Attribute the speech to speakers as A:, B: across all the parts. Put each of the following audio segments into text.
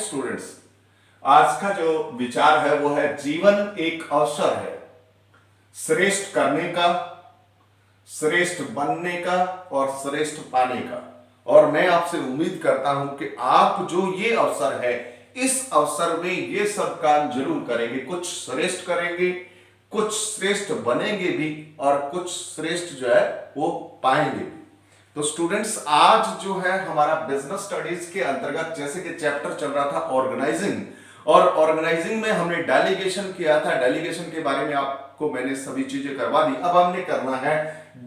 A: Morning students. आज का जो विचार है वो है जीवन एक अवसर है श्रेष्ठ करने का, श्रेष्ठ बनने का और श्रेष्ठ पाने का। और मैं आपसे उम्मीद करता हूं कि आप जो ये अवसर है इस अवसर में ये सब काम जरूर करेंगे, कुछ श्रेष्ठ करेंगे, कुछ श्रेष्ठ बनेंगे भी और कुछ श्रेष्ठ जो है वो पाएंगे भी। तो स्टूडेंट्स, आज जो है हमारा बिजनेस स्टडीज के अंतर्गत जैसे कि चैप्टर चल रहा था ऑर्गेनाइजिंग, और ऑर्गेनाइजिंग में हमने डेलीगेशन किया था। डेलीगेशन के बारे में आपको मैंने सभी चीजें करवा दी। अब हमने करना है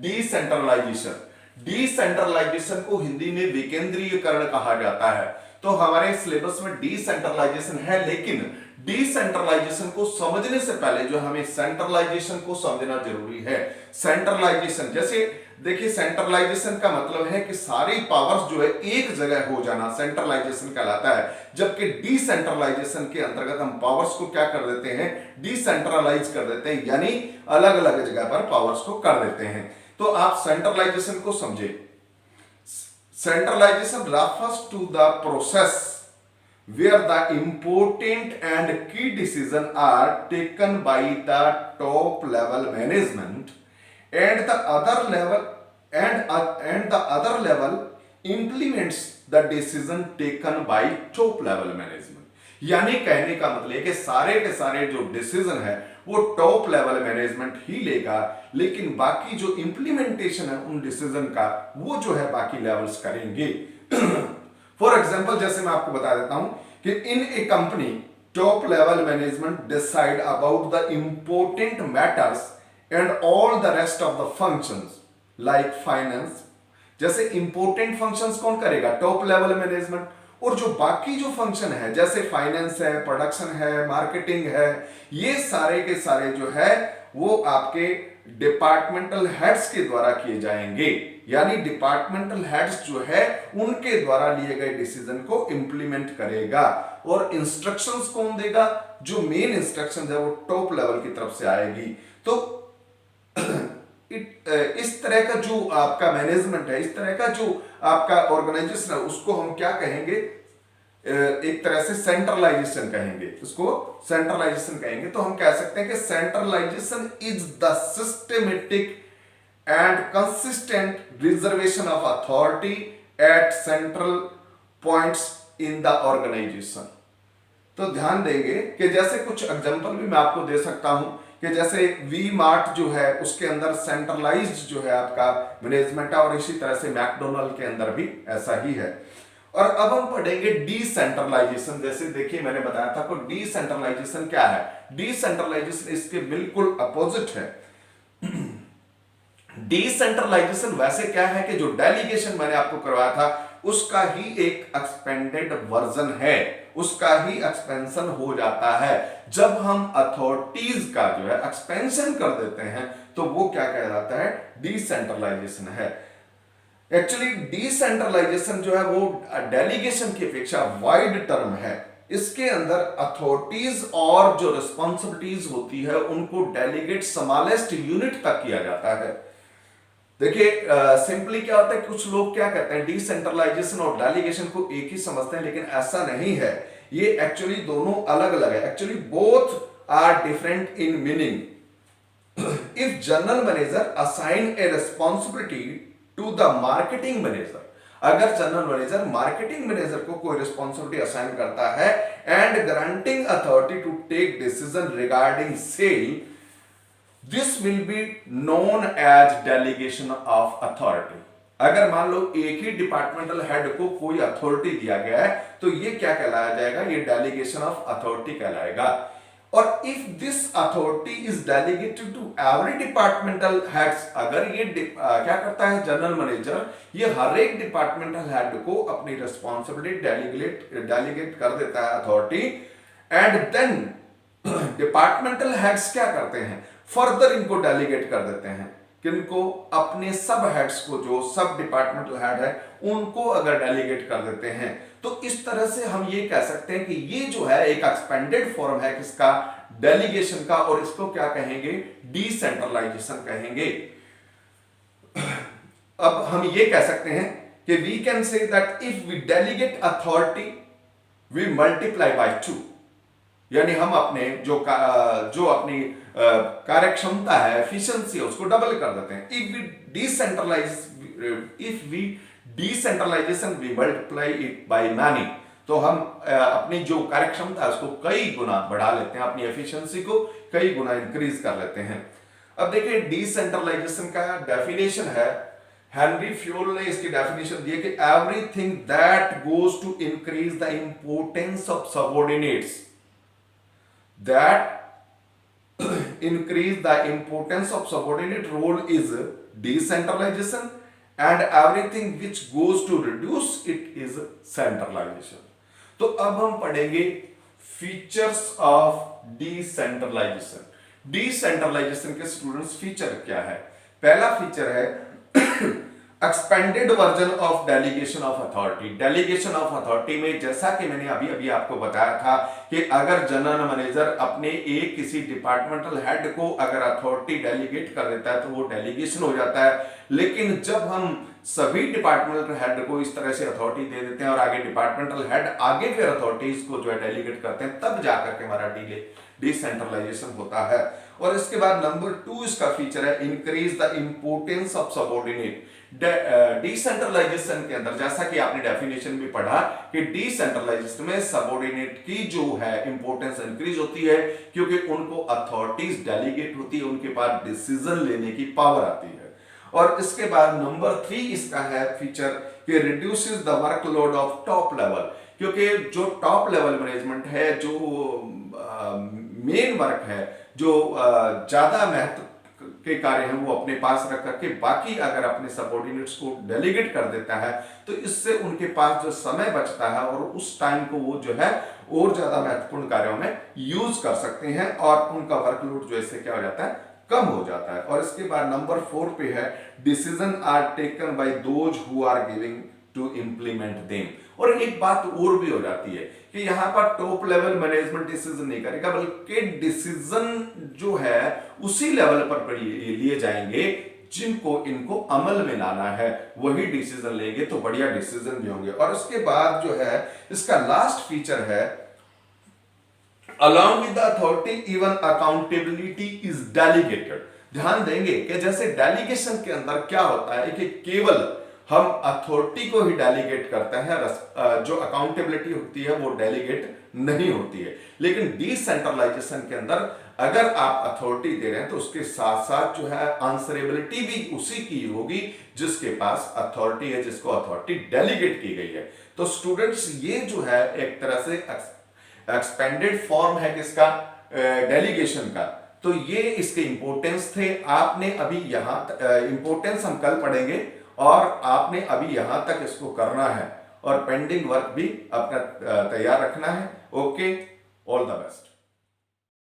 A: डिसेंट्रलाइजेशन। डिसेंट्रलाइजेशन को हिंदी में विकेंद्रीयकरण कहा जाता है। तो हमारे सिलेबस में डिसेंट्रलाइजेशन है, लेकिन डिसेंट्रलाइजेशन को समझने से पहले जो हमें सेंट्रलाइजेशन को समझना जरूरी है। सेंट्रलाइजेशन, जैसे देखिए, सेंट्रलाइजेशन का मतलब है कि सारी पावर्स जो है एक जगह हो जाना सेंट्रलाइजेशन कहलाता है। जबकि डिसेंट्रलाइजेशन के अंतर्गत हम पावर्स को क्या कर देते हैं, डिसेंट्रलाइज कर देते हैं, यानी अलग अलग जगह पर पावर्स को कर देते हैं। तो आप सेंट्रलाइजेशन को समझे। Centralisation refers to the process where the important and key decisions are taken by the top level management and the other level implements the decision taken by top level management। यानी कहने का मतलब है कि सारे के सारे जो डिसीजन है वो टॉप लेवल मैनेजमेंट ही लेगा, लेकिन बाकी जो इंप्लीमेंटेशन है उन डिसीजन का वो जो है बाकी लेवल्स करेंगे। फॉर एग्जांपल, जैसे मैं आपको बता देता हूं कि in a company top level management decide about the important matters and all the rest of the functions like finance. जैसे इंपॉर्टेंट फंक्शंस कौन करेगा, टॉप लेवल मैनेजमेंट। और जो बाकी जो फंक्शन है जैसे फाइनेंस है, प्रोडक्शन है, मार्केटिंग है, ये सारे के सारे जो है वो आपके डिपार्टमेंटल हेड्स के द्वारा किए जाएंगे। यानी डिपार्टमेंटल हेड्स जो है उनके द्वारा लिए गए डिसीजन को इंप्लीमेंट करेगा। और इंस्ट्रक्शंस कौन देगा, जो मेन इंस्ट्रक्शन है वो टॉप लेवल की तरफ से आएगी। तो इस तरह का जो आपका मैनेजमेंट है, इस तरह का जो आपका ऑर्गेनाइजेशन है, उसको हम क्या कहेंगे, एक तरह से सेंट्रलाइजेशन कहेंगे। उसको सेंट्रलाइजेशन कहेंगे। तो हम कह सकते हैं कि centralisation is the systematic and consistent reservation of authority at central points in the organisation. तो ध्यान देंगे कि जैसे कुछ एग्जांपल भी मैं आपको दे सकता हूं कि जैसे वी मार्ट जो है उसके अंदर सेंट्रलाइज्ड जो है आपका मैनेजमेंट है, और इसी तरह से मैकडोनल्ड के अंदर भी ऐसा ही है। और अब हम पढ़ेंगे डिसेंट्रलाइजेशन। जैसे देखिए, मैंने बताया था को डिसेंट्रलाइजेशन क्या है। डिसेंट्रलाइजेशन इसके बिल्कुल अपोजिट है। डिसेंट्रलाइजेशन वैसे क्या है कि जो डेलीगेशन मैंने आपको करवाया था उसका ही एक एक्सपेंडेड वर्जन है, उसका ही एक्सपेंशन हो जाता है। जब हम अथॉरिटीज का जो है एक्सपेंशन कर देते हैं तो वो क्या कहलाता है, डिसेंट्रलाइजेशन है। एक्चुअली डिसेंट्रलाइजेशन जो है वो डेलीगेशन की अपेक्षा वाइड टर्म है। इसके अंदर अथॉरिटीज और जो रिस्पॉन्सिबिलिटीज होती है उनको डेलीगेट स्मॉलेस्ट यूनिट तक किया जाता है। देखिए, सिंपली क्या होता है, कुछ लोग क्या कहते हैं डिसेंट्रलाइजेशन और डेलीगेशन को एक ही समझते हैं, लेकिन ऐसा नहीं है। ये एक्चुअली दोनों अलग अलग है। Actually both are different in meaning. If general manager assign a responsibility to the marketing manager, अगर जनरल मैनेजर मार्केटिंग मैनेजर को कोई रिस्पॉन्सिबिलिटी असाइन करता है and granting authority to take decision regarding sale, this will be known as delegation of authority. अगर मान लो एक ही departmental head को कोई अथॉरिटी दिया गया है तो ये क्या कहलाया जाएगा, ये डेलीगेशन ऑफ अथॉरिटी कहलाएगा। और if this authority is delegated to every departmental heads, अगर ये क्या करता है जनरल मैनेजर, ये हर एक डिपार्टमेंटल हेड को अपनी रिस्पॉन्सिबिलिटी डेलीगेट कर देता है authority, and then departmental heads क्या करते हैं, फर्दर इनको डेलीगेट कर देते हैं। किनको, अपने सब हेड्स को, जो सब डिपार्टमेंटल हेड है उनको अगर डेलीगेट कर देते हैं। तो इस तरह से हम ये कह सकते हैं कि ये जो है एक एक्सपेंडेड फॉर्म है किसका, डेलीगेशन का, और इसको क्या कहेंगे, डिसेंट्रलाइजेशन कहेंगे। अब हम ये कह सकते हैं कि we can say that if we delegate authority we multiply by 2, यानी हम अपने जो अपनी कार्य क्षमता है, एफिशिएंसी है, उसको डबल कर देते हैं। If we decentralisation we multiply it by many, तो हम अपनी जो कार्य क्षमता है उसको कई गुना बढ़ा लेते हैं, अपनी एफिशिएंसी को कई गुना इंक्रीज कर लेते हैं। अब देखिए डिसेंट्रलाइजेशन का डेफिनेशन है, हेनरी फ्योल ने इसकी डेफिनेशन दी है कि everything that goes to increase the importance of subordinates, that increase the importance of subordinate role is decentralization, and everything which goes to reduce it is centralization. तो अब हम पढ़ेंगे फीचर्स ऑफ डिसेंट्रलाइजेशन। डिसेंट्रलाइजेशन के students feature क्या है? पहला feature है expanded version of delegation of authority. Delegation of authority में जैसा कि मैंने अभी आपको बताया था कि अगर जनरल मैनेजर अपने एक किसी डिपार्टमेंटल हेड को अगर अथॉरिटी डेलीगेट कर देता है तो वो डेलीगेशन हो जाता है, लेकिन जब हम सभी डिपार्टमेंटल हेड को इस तरह से अथॉरिटी दे देते हैं और आगे डिपार्टमेंटल हेड आगे फिर अथॉरिटीज को जो है डेलीगेट करते हैं, तब जाकर के हमारा डिसेंट्रलाइजेशन होता है। और इसके बाद नंबर 2 इसका फीचर है increase the importance of subordinate. Decentralisation के अंदर जैसा कि आपने डेफिनेशन में पढ़ा कि डिसेंट्रलाइजेशन में सबऑर्डिनेट की जो है इंपॉर्टेंस इंक्रीज होती है, क्योंकि उनको अथॉरिटीज डेलीगेट होती है, उनके पास डिसीजन लेने की पावर आती है। और इसके बाद नंबर 3 इसका है फीचर कि reduces the workload of top level, क्योंकि जो टॉप लेवल मैनेजमेंट है, जो मेन वर्क है, जो ज्यादा महत्व के कार्य हैं, वो अपने पास रख करके बाकी अगर अपने सबऑर्डिनेट्स को डेलीगेट कर देता है, तो इससे उनके पास जो समय बचता है और उस टाइम को वो जो है और ज्यादा महत्वपूर्ण कार्यों में यूज कर सकते हैं और उनका वर्कलोड जो इससे क्या हो जाता है, कम हो जाता है। और इसके बाद नंबर 4 पे है decision are taken by those who are giving to implement them. और एक बात और भी हो जाती है कि यहां पर टॉप लेवल मैनेजमेंट डिसीजन नहीं करेगा, बल्कि डिसीजन जो है उसी लेवल पर लिए जाएंगे जिनको इनको अमल में लाना है, वही डिसीजन लेंगे, तो बढ़िया डिसीजन भी होंगे। और उसके बाद जो है इसका लास्ट फीचर है along with the authority even accountability is delegated। ध्यान देंगे कि जैसे डेलीगेशन के अंदर क्या होता है कि केवल हम अथॉरिटी को ही डेलीगेट करते हैं, जो अकाउंटेबिलिटी होती है वो डेलीगेट नहीं होती है। लेकिन डिसेंट्रलाइजेशन के अंदर अगर आप अथॉरिटी दे रहे हैं तो उसके साथ साथ जो है आंसरेबिलिटी भी उसी की होगी जिसके पास अथॉरिटी है, जिसको अथॉरिटी डेलीगेट की गई है। तो स्टूडेंट्स ये जो है एक तरह से एक्सपेंडेड फॉर्म है किसका, डेलीगेशन का। तो ये इसके इंपॉर्टेंस थे। आपने अभी यहां इंपॉर्टेंस हम कल पढ़ेंगे और आपने अभी यहां तक इसको करना है और पेंडिंग वर्क भी अपना तैयार रखना है। Okay, all the best.